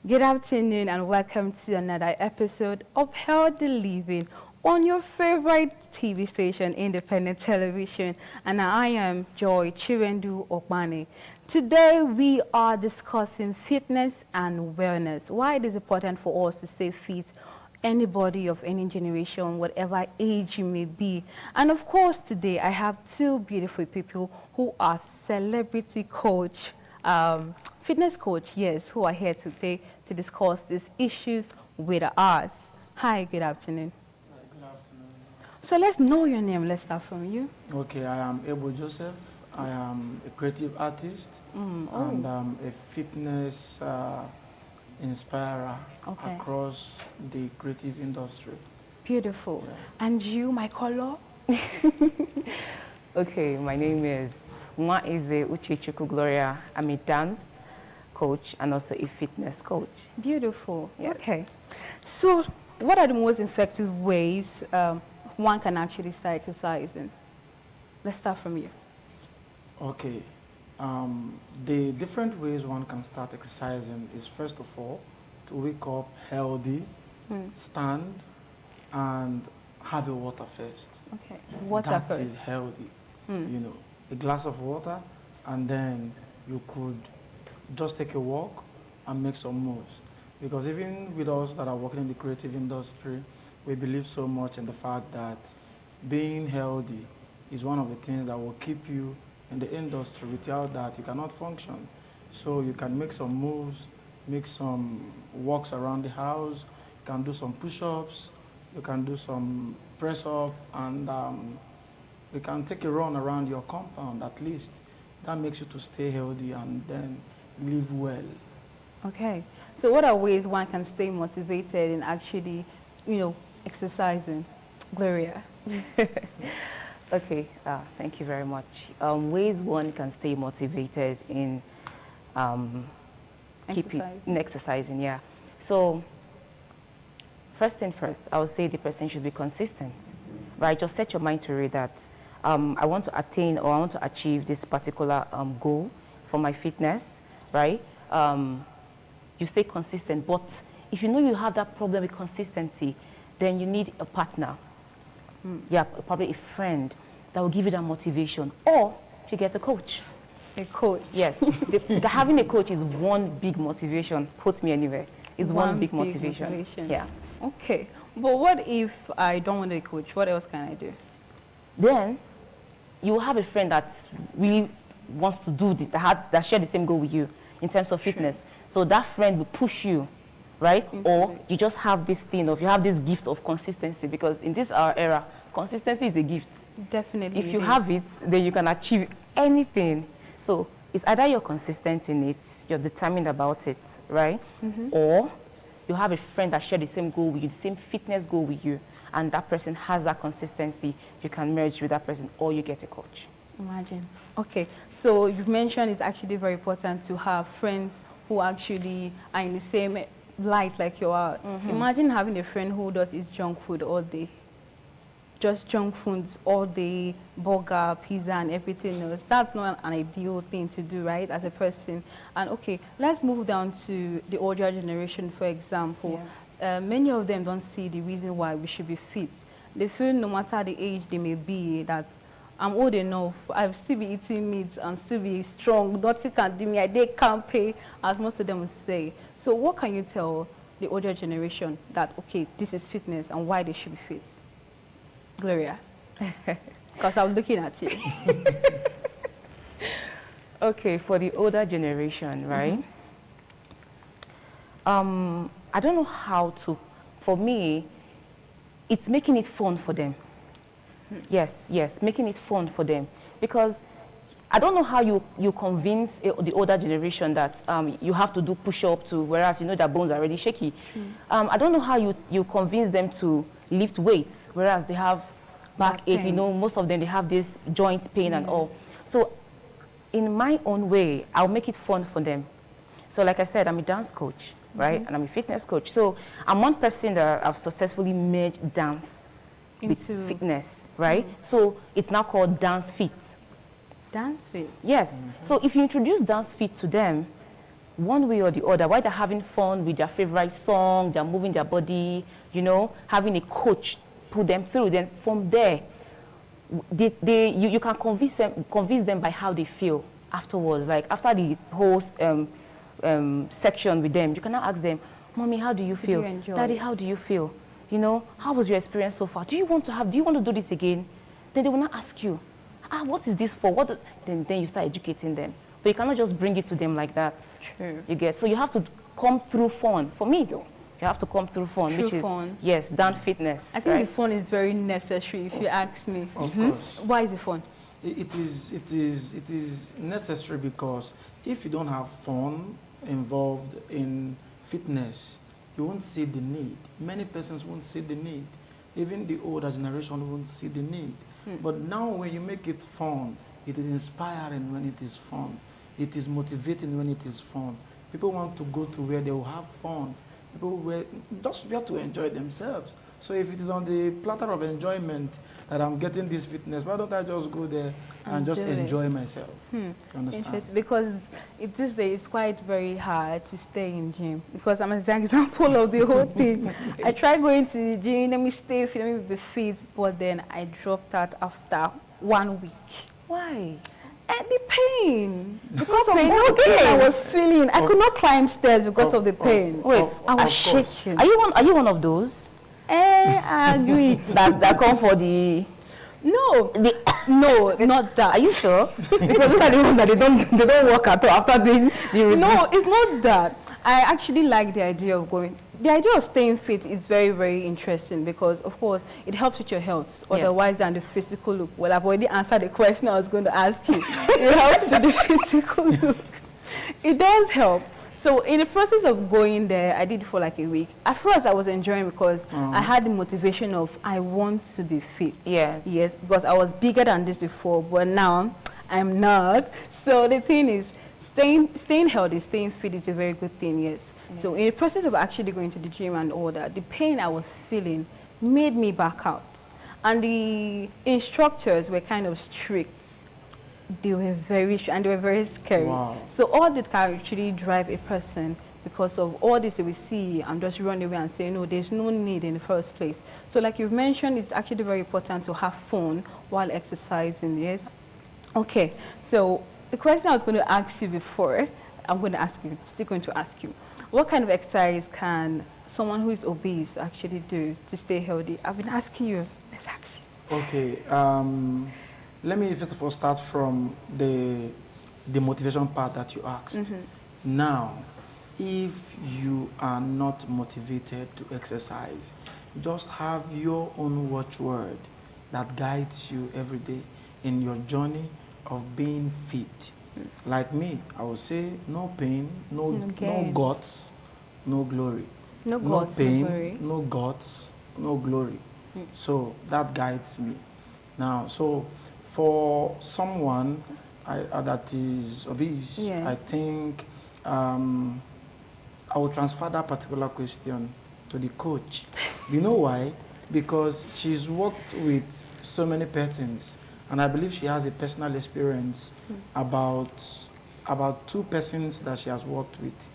Good afternoon and welcome to another episode of Healthy Living on your favorite TV station, Independent Television, and I am Joy Chiwendu Okmani. Today we are discussing fitness and wellness. Why it is important for us to stay fit, anybody of any generation, whatever age you may be. And of course today I have two beautiful people who are celebrity coach, fitness coach, yes, who are here today to discuss these issues with us. Hi, good afternoon. Hi, good afternoon. So let's know your name. Let's start from you. Okay, I am Ebo Joseph. I am a creative artist and a fitness inspirer across the creative industry. Beautiful. Yeah. And you, my color? Okay, my name is Nwaize Uchechukwu Gloria. I'm a dance coach and also a fitness coach. Beautiful. Yes. Okay. So what are the most effective ways one can actually start exercising? Let's start from you. Okay, the different ways one can start exercising is first of all to wake up healthy, stand, and have a water first. Okay. Water That first. is healthy. You know, a glass of water, and then you could just take a walk and make some moves. Because even with us that are working in the creative industry, we believe so much in the fact that being healthy is one of the things that will keep you in the industry. Without that, you cannot function. So you can make some moves, make some walks around the house, you can do some push-ups, you can do some press-up, and you can take a run around your compound at least. That makes you to stay healthy and then live well. Okay. So what are ways one can stay motivated in actually, exercising? Gloria. Okay, thank you very much. Ways one can stay motivated in exercising, yeah. So, first thing first, I would say the person should be consistent, right? Just set your mind to it that I want to attain or I want to achieve this particular goal for my fitness, right? You stay consistent, but if you know you have that problem with consistency, then you need a partner. Yeah, probably a friend that will give you that motivation, or you get a coach. A coach. Yes, having a coach is one big motivation. Put me anywhere. It's one big motivation. Yeah. Okay, but what if I don't want a coach? What else can I do? Then you will have a friend that really wants to do this, that share the same goal with you in terms of fitness. So that friend will push you, right? Or you just have this thing of, you have this gift of consistency, because in this our era, consistency is a gift. Definitely. If you have it, then you can achieve anything. So it's either you're consistent in it, you're determined about it, right? Or you have a friend that shares the same goal with you, the same fitness goal with you, and that person has that consistency. You can merge with that person, or you get a coach. Imagine. Okay, so you've mentioned it's actually very important to have friends who actually are in the same light like you are. Imagine having a friend who does eat junk food all day. Just junk foods all day, burger, pizza, and everything else. That's not an ideal thing to do, right, as a person. And okay, let's move down to the older generation, for example. Yeah. Many of them don't see the reason why we should be fit. They feel no matter the age they may be, that I'm old enough, I'll still be eating meat and still be strong, nothing can do me, they can't pay, as most of them would say. So what can you tell the older generation that, okay, this is fitness and why they should be fit? Gloria, because I'm looking at you. Okay, for the older generation, right? I don't know how to, for me, it's making it fun for them. Yes, making it fun for them. Because I don't know how you convince the older generation that you have to do push-up to, whereas you know their bones are already shaky. I don't know how you convince them to lift weights, whereas they have backache. You know, most of them, they have this joint pain and all. So in my own way, I'll make it fun for them. So like I said, I'm a dance coach, right? And I'm a fitness coach. So I'm one person that I've successfully merged dance with fitness, right? So it's now called Dance Fit. Dance Fit? Yes. So if you introduce Dance Fit to them, one way or the other, while they're having fun with their favorite song, they're moving their body, you know, having a coach put them through. Then from there, you can convince them by how they feel afterwards. Like after the whole section with them, you can now ask them, Mommy, how do you feel? Daddy, how do you feel? You know, how was your experience so far? Do you want to do this again? Then they will not ask you, what is this for? Then you start educating them. But you cannot just bring it to them like that. True. You get, so you have to come through fun. For me though, you have to come through fun, which is, yes, than fitness. I think the fun is very necessary, if you ask me. Of course. Why is it fun? It is necessary because if you don't have fun involved in fitness, you won't see the need. Many persons won't see the need. Even the older generation won't see the need. But now when you make it fun, it is inspiring when it is fun. It is motivating when it is fun. People want to go to where they will have fun. People were just there to enjoy themselves. So if it is on the platter of enjoyment that I'm getting this fitness, why don't I just go there and just enjoy myself? You understand? Interesting, because these days it's quite very hard to stay in gym, because I'm an example of the whole thing. I tried going to the gym, let me stay fit, let me be fit, but then I dropped out after 1 week. Why? And the pain, because of the pain I was feeling. I could not climb stairs because of the pain. Wait, I was shaking. Are you one of those? I agree. that come for the... No, no, not that. Are you sure? Because those are the ones that they don't work at all after doing the... No, it's not that. I actually like the idea of going. The idea of staying fit is very, very interesting because, of course, it helps with your health, otherwise than the physical look. Well, I've already answered the question I was going to ask you. It helps with the physical look. It does help. So in the process of going there, I did for like a week. At first, I was enjoying because I had the motivation of, I want to be fit. Yes. Yes, because I was bigger than this before, but now I'm not. So the thing is, staying healthy, staying fit is a very good thing, yes. So in the process of actually going to the gym and all that, the pain I was feeling made me back out. And the instructors were kind of strict. They were very scary. Wow. So all that can actually drive a person because of all this that we see and just run away and say, no, there's no need in the first place. So like you've mentioned, it's actually very important to have fun while exercising, yes? Okay, so the question I was going to ask you before, I'm going to ask you, still going to ask you. What kind of exercise can someone who is obese actually do to stay healthy? I've been asking you. Let's ask you. Okay. Let me first of all start from the motivation part that you asked. Now, if you are not motivated to exercise, just have your own watchword that guides you every day in your journey of being fit. Like me, I would say no pain, no guts, no glory. No guts, pain, no glory. no guts, no glory. So that guides me. Now, so for someone that is obese, Yes. I think I will transfer that particular question to the coach. You know why? Because she's worked with so many persons, and I believe she has a personal experience about 2 persons that she has worked with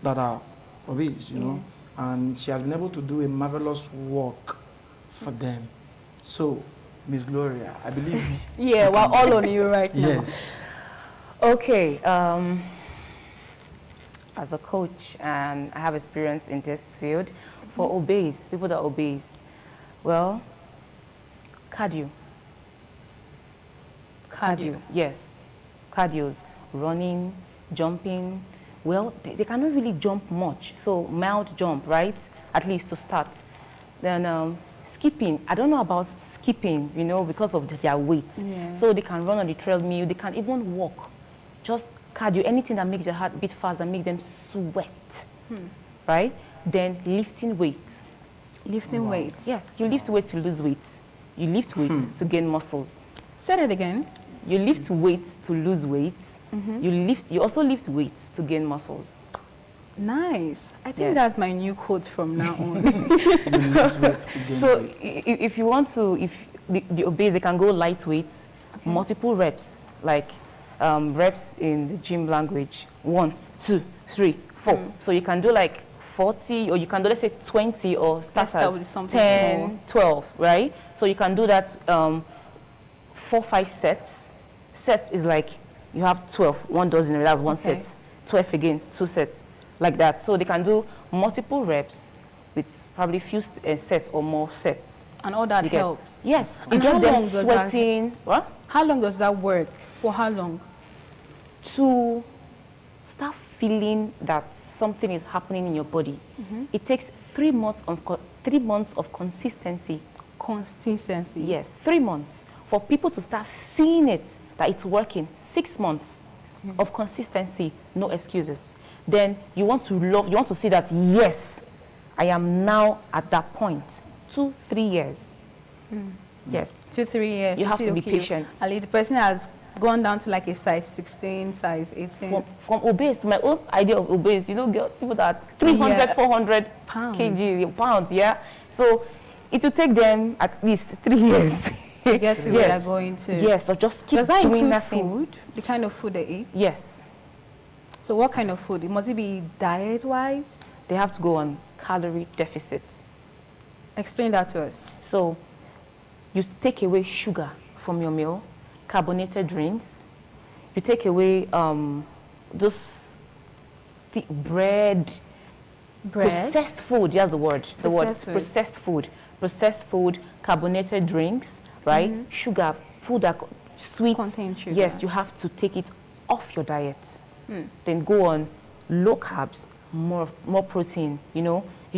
that are obese, you know, and she has been able to do a marvelous work for them. So, Miss Gloria, I believe... Yeah, we're all on you right now. Yes. Okay. As a coach, and I have experience in this field, for obese, people that are obese, well, cardio. Cardio, yes. Cardios, running, jumping. Well, they cannot really jump much. So mild jump, right? At least to start. Then skipping. I don't know about skipping, you know, because of their weight. Yeah. So they can run on the treadmill. They can even walk. Just cardio, anything that makes their heart beat fast and make them sweat, right? Then lifting weights. Lifting weights. Yes, you lift weight to lose weight. You lift weights to gain muscles. Say that again. You lift weights to lose weight. You also lift weights to gain muscles. Nice. I think Yes. that's my new quote from now on. You lift weight to gain So weight. if you want to, if the obese, they can go lightweight, multiple reps, like reps in the gym language. 1, 2, 3, 4. So you can do like 40, or you can do, let's say, 20, or start start as with something 10, small. 12, right? So you can do that 4, 5 sets. Sets is like you have 12, 1 dozen, that's one Okay. set. 12 again, 2 sets, like that. So they can do multiple reps with probably few sets or more sets. And all that You get- helps. Yes, And you how get them long does that- sweating. What? How long does that work? For how long? To start feeling that something is happening in your body, it takes 3 months of 3 months of consistency. Consistency. Yes, 3 months for people to start seeing it, that it's working. 6 months of consistency, no excuses. Then you want to see that, yes, I am now at that point. 2, 3 years. Yes. 2, 3 years. You have see, to be okay, patient. Ali, the person has gone down to like a size 16, size 18. From obese, my own idea of obese, people that are 300, Yeah. 400 Pounds. pounds, yeah. So it will take them at least 3 years to get to where Yes. they're going to. Yes, so just keep Does that doing include nothing. food? The kind of food they eat? Yes, So what kind of food? Must it be diet-wise? they have to go on calorie deficit. Explain that to us. So you take away sugar from your meal, carbonated drinks. You take away those bread, processed food. That's the word. The word is Processed food. processed food, carbonated drinks, right? Sugar, food that sweet. Contain sugar. Yes, you have to take it off your diet. Then go on low carbs, more protein.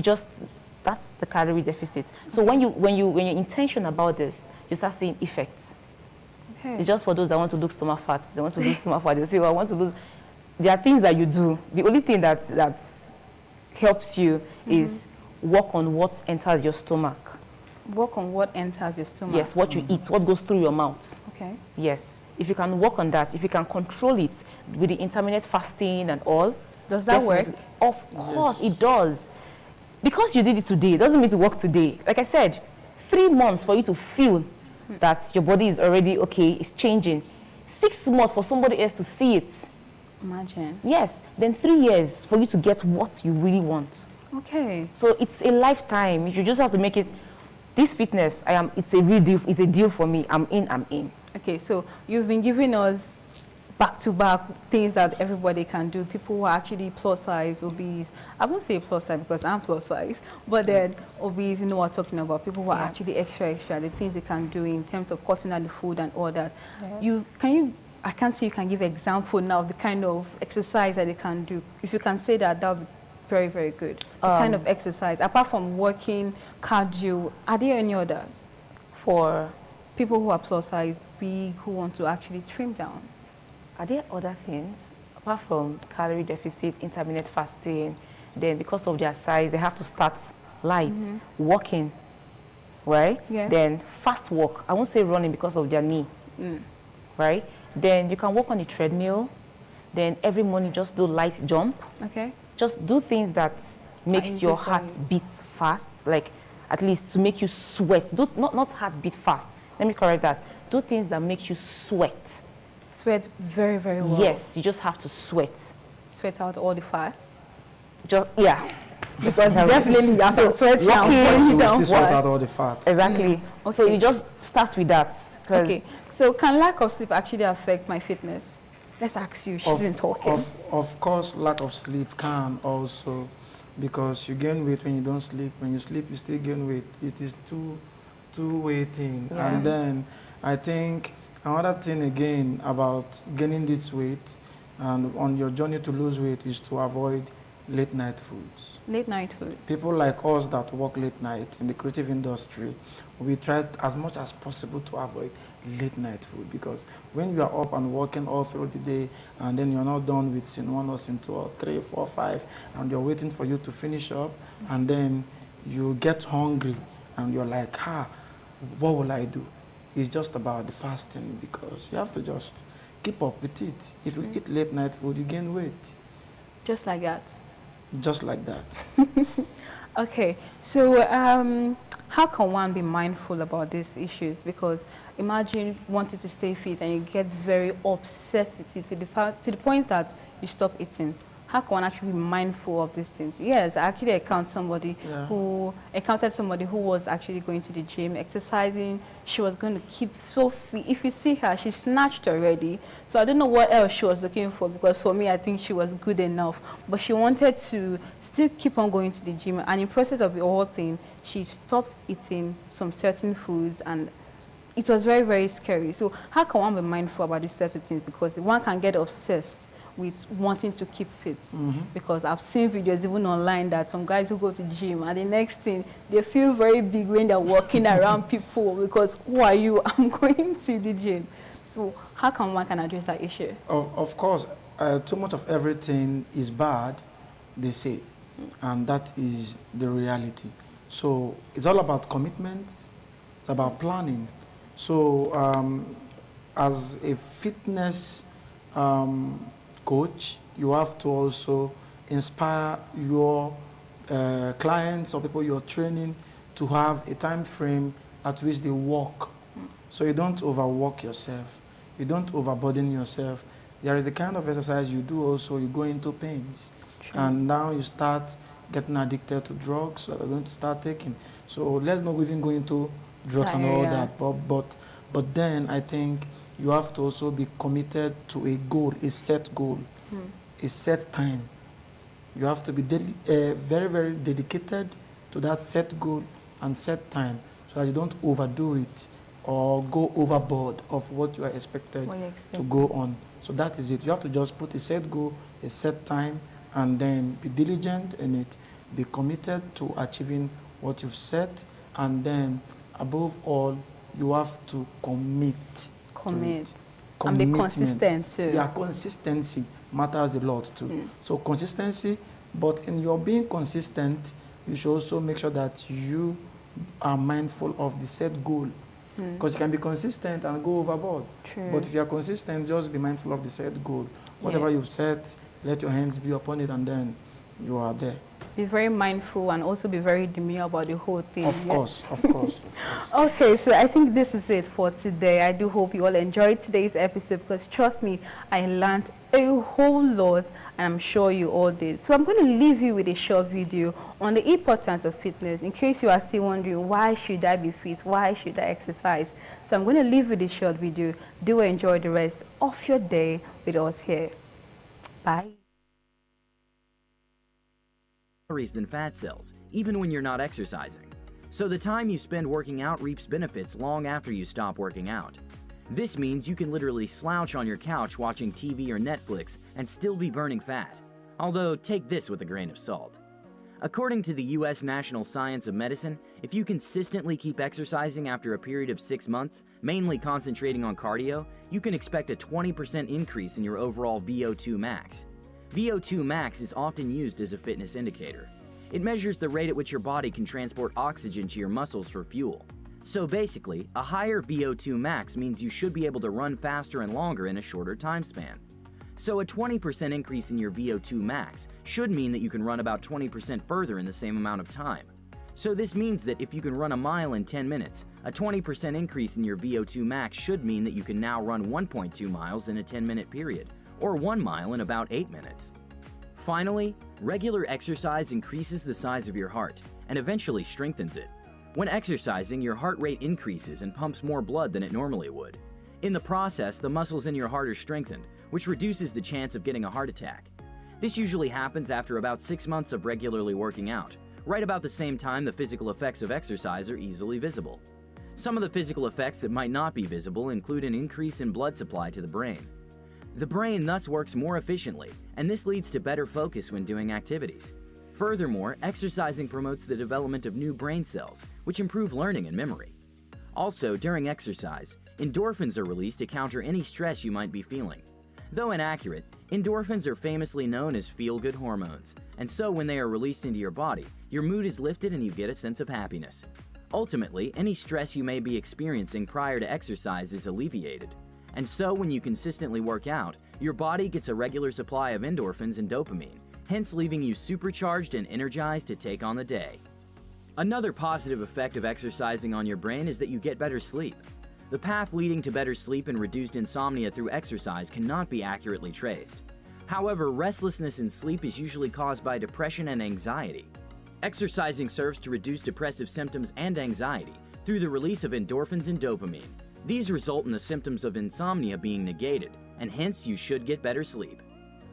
That's the calorie deficit. So when you're intentional about this, you start seeing effects. Okay. It's just for those that want to lose stomach fat. They want to lose stomach fat. They say, well, I want to lose. There are things that you do. The only thing that helps you is work on what enters your stomach. Work on what enters your stomach. Yes, what you eat, what goes through your mouth. Okay. Yes. If you can work on that, if you can control it with the intermittent fasting and all. Does that work? definitely. Of course, Yes. it does. Because you did it today, it doesn't mean to work today. Like I said, 3 months for you to feel that your body is already okay, it's changing. 6 months for somebody else to see it. Imagine. Yes. Then 3 years for you to get what you really want. Okay. So it's a lifetime. You just have to make it. This fitness, it's a real deal. It's a deal for me. I'm in. Okay, so you've been giving us back-to-back things that everybody can do. People who are actually plus size, obese. I won't say plus size because I'm plus size, but then obese, you know what I'm talking about. People who are actually extra, the things they can do in terms of cutting out the food and all that. I can't see you can give example now of the kind of exercise that they can do. If you can say that, that would be very, very good. The kind of exercise, apart from working, cardio, are there any others? For People who are plus size, big, who want to actually trim down. Are there other things apart from calorie deficit, intermittent fasting? Then because of their size, they have to start light, walking, right? Yeah. Then fast walk. I won't say running because of their knee, right? Then you can walk on the treadmill. Then every morning just do light jump. Okay. Just do things that makes easy your for heart you. beat fast, like at least to make you sweat. Do not heart beat fast. Let me correct that. Do things that make you sweat. Sweat very, very well. Yes, you just have to sweat. Sweat out all the fat. Just because Definitely, as a sweat walking, down, You will down still sort what? out all the fat. Exactly. So Okay. you just start with that. 'Cause Okay, so can lack of sleep actually affect my fitness? Let's ask you, she's been talking. Of course, lack of sleep can also, because you gain weight when you don't sleep. When you sleep, you still gain weight. It is two-way thing. Yeah. And then I think another thing again about gaining this weight and on your journey to lose weight is to avoid late night foods. Late night food. People like us that work late night in the creative industry, we try as much as possible to avoid late night food, because when you are up and working all through the day and then you're not done with scene 1 or scene 2 or 3, 4, 5 and you're waiting for you to finish up, and then you get hungry and you're like, what will I do? It's just about the fasting, because you have to just keep up with it. If you eat late night food, you gain weight. Just like that. Just like that. Okay, so how can one be mindful about these issues? Because imagine wanting to stay fit and you get very obsessed with it to the point that you stop eating. how can one actually be mindful of these things? Yes, I actually encountered somebody who was actually going to the gym, exercising. She was going to keep so fit. If you see her, she's snatched already. So I don't know what else she was looking for, because for me, I think she was good enough. But she wanted to still keep on going to the gym. And in the process of the whole thing, she stopped eating some certain foods, and it was very, very scary. So how can one be mindful about these certain things? Because one can get obsessed with wanting to keep fit. Because I've seen videos even online that some guys who go to the gym, and the next thing, they feel very big when they're walking around people, because who are you? I'm going to the gym. So how can one address that issue? Of course, too much of everything is bad, they say, and that is the reality. So it's all about commitment, it's about planning. So as a fitness coach, you have to also inspire your clients or people you're training to have a time frame at which they walk. So you don't overwork yourself. You don't overburden yourself. There is the kind of exercise you do also, you go into pains. True. And now you start getting addicted to drugs that you're going to start taking. So let's not even go into drugs and all that. But then I think you have to also be committed to a goal, a set goal, a set time. You have to be very, very dedicated to that set goal and set time, so that you don't overdo it or go overboard of what you are expected to go on. So that is it. You have to just put a set goal, a set time, and then be diligent in it. Be committed to achieving what you've set, and then above all, you have to commit. And be consistent too. Yeah, consistency matters a lot too. So consistency, but in your being consistent, you should also make sure that you are mindful of the set goal. Because you can be consistent and go overboard. True. But if you are consistent, just be mindful of the set goal. Whatever you've set, let your hands be upon it, and then you are there. Be very mindful and also be very demure about the whole thing. Of course, of course, of course. Okay, so I think this is it for today. I do hope you all enjoyed today's episode, because trust me, I learned a whole lot, and I'm sure you all did. So I'm going to leave you with a short video on the importance of fitness, in case you are still wondering, why should I be fit? Why should I exercise? So I'm going to leave you with a short video. Do enjoy the rest of your day with us here. Bye. Calories than fat cells, even when you're not exercising. So the time you spend working out reaps benefits long after you stop working out. This means you can literally slouch on your couch watching TV or Netflix and still be burning fat. Although, take this with a grain of salt. According to the US National Science of Medicine, if you consistently keep exercising after a period of 6 months, mainly concentrating on cardio, you can expect a 20% increase in your overall VO2 max. VO2 max is often used as a fitness indicator. It measures the rate at which your body can transport oxygen to your muscles for fuel. So basically, a higher VO2 max means you should be able to run faster and longer in a shorter time span. So a 20% increase in your VO2 max should mean that you can run about 20% further in the same amount of time. So this means that if you can run a mile in 10 minutes, a 20% increase in your VO2 max should mean that you can now run 1.2 miles in a 10-minute period, or 1 mile in about 8 minutes. Finally, regular exercise increases the size of your heart and eventually strengthens it. When exercising, your heart rate increases and pumps more blood than it normally would. In the process, the muscles in your heart are strengthened, which reduces the chance of getting a heart attack. This usually happens after about 6 months of regularly working out, right about the same time the physical effects of exercise are easily visible. Some of the physical effects that might not be visible include an increase in blood supply to the brain. The brain thus works more efficiently, and this leads to better focus when doing activities. Furthermore, exercising promotes the development of new brain cells, which improve learning and memory. Also, during exercise, endorphins are released to counter any stress you might be feeling. Though inaccurate, endorphins are famously known as feel-good hormones, and so when they are released into your body, your mood is lifted and you get a sense of happiness. Ultimately, any stress you may be experiencing prior to exercise is alleviated. And so when you consistently work out, your body gets a regular supply of endorphins and dopamine, hence leaving you supercharged and energized to take on the day. Another positive effect of exercising on your brain is that you get better sleep. The path leading to better sleep and reduced insomnia through exercise cannot be accurately traced. However, restlessness in sleep is usually caused by depression and anxiety. Exercising serves to reduce depressive symptoms and anxiety through the release of endorphins and dopamine. These result in the symptoms of insomnia being negated, and hence you should get better sleep.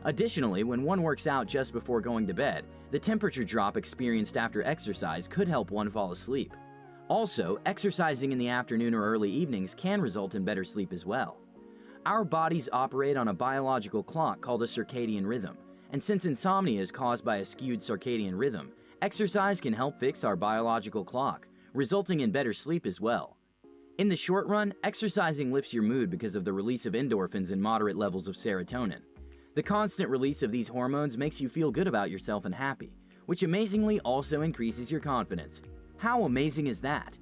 Additionally, when one works out just before going to bed, the temperature drop experienced after exercise could help one fall asleep. Also, exercising in the afternoon or early evenings can result in better sleep as well. Our bodies operate on a biological clock called a circadian rhythm, and since insomnia is caused by a skewed circadian rhythm, exercise can help fix our biological clock, resulting in better sleep as well. In the short run, exercising lifts your mood because of the release of endorphins and moderate levels of serotonin. The constant release of these hormones makes you feel good about yourself and happy, which amazingly also increases your confidence. How amazing is that?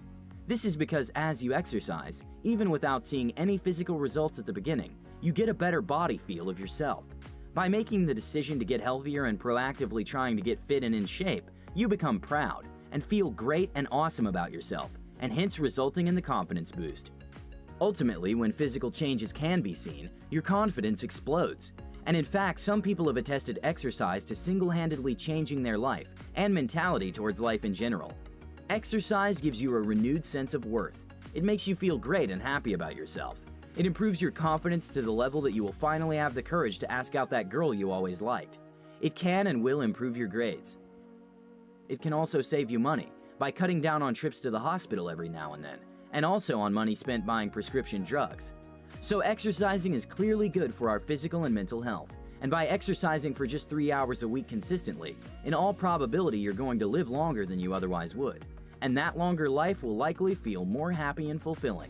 This is because as you exercise, even without seeing any physical results at the beginning, you get a better body feel of yourself. By making the decision to get healthier and proactively trying to get fit and in shape, you become proud and feel great and awesome about yourself, and hence resulting in the confidence boost. Ultimately, when physical changes can be seen, your confidence explodes. And in fact, some people have attested exercise to single-handedly changing their life and mentality towards life in general. Exercise gives you a renewed sense of worth. It makes you feel great and happy about yourself. It improves your confidence to the level that you will finally have the courage to ask out that girl you always liked. It can and will improve your grades. It can also save you money by cutting down on trips to the hospital every now and then, and also on money spent buying prescription drugs. So exercising is clearly good for our physical and mental health. And by exercising for just 3 hours a week consistently, in all probability you're going to live longer than you otherwise would. And that longer life will likely feel more happy and fulfilling.